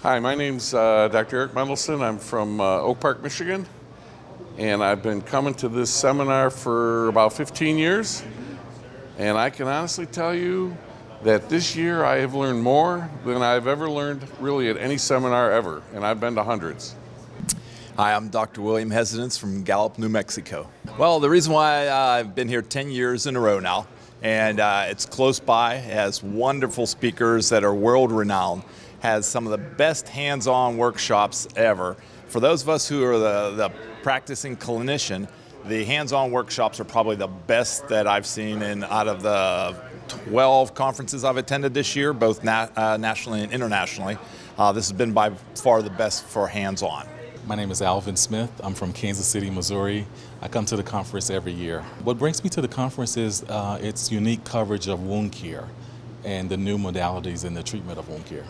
Hi, my name's Dr. Eric Mendelson. I'm from Oak Park, Michigan, and I've been coming to this seminar for about 15 years. And I can honestly tell you that this year I have learned more than I've ever learned really at any seminar ever, and I've been to hundreds. Hi, I'm Dr. William Hesitance from Gallup, New Mexico. Well, the reason why I've been here 10 years in a row now, and it's close by, it has wonderful speakers that are world-renowned, has some of the best hands-on workshops ever. For those of us who are the practicing clinician, the hands-on workshops are probably the best that I've seen out of the 12 conferences I've attended this year, both nationally and internationally. This has been by far the best for hands-on. My name is Alvin Smith. I'm from Kansas City, Missouri. I come to the conference every year. What brings me to the conference is its unique coverage of wound care and the new modalities in the treatment of wound care.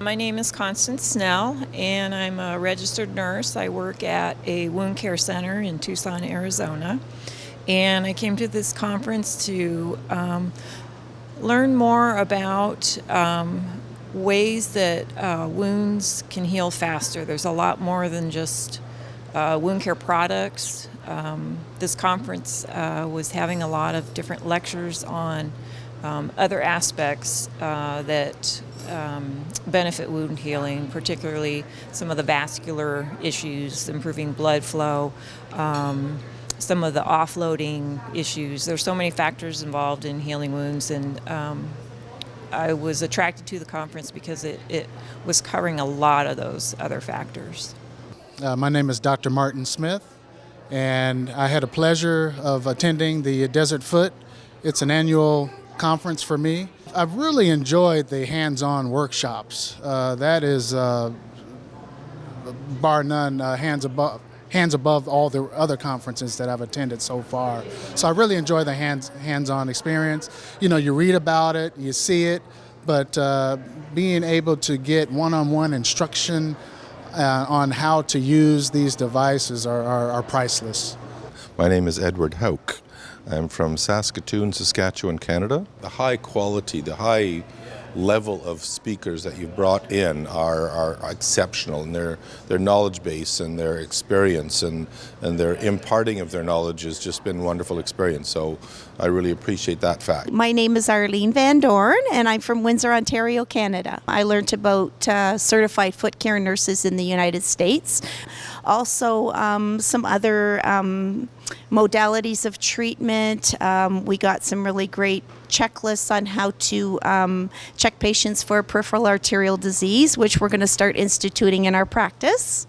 My name is Constance Snell, and I'm a registered nurse. I work at a wound care center in Tucson, Arizona. And I came to this conference to learn more about ways that wounds can heal faster. There's a lot more than just wound care products. This conference was having a lot of different lectures on other aspects that benefit wound healing, particularly some of the vascular issues, improving blood flow, some of the offloading issues. There's so many factors involved in healing wounds, and I was attracted to the conference because it was covering a lot of those other factors. My name is Dr. Martin Smith, and I had a pleasure of attending the Desert Foot. It's an annual conference for me. I've really enjoyed the hands-on workshops. That is, bar none, hands above all the other conferences that I've attended so far. So I really enjoy the hands-on experience. You know, you read about it, you see it, but being able to get one-on-one instruction on how to use these devices are priceless. My name is Edward Hauk. I'm from Saskatoon, Saskatchewan, Canada. The high quality, the high level of speakers that you've brought in are exceptional, and their knowledge base and their experience and their imparting of their knowledge has just been a wonderful experience. So I really appreciate that fact. My name is Arlene Van Dorn, and I'm from Windsor, Ontario, Canada. I learned about certified foot care nurses in the United States. Also, some other modalities of treatment. We got some really great checklists on how to check patients for peripheral arterial disease, which we're going to start instituting in our practice.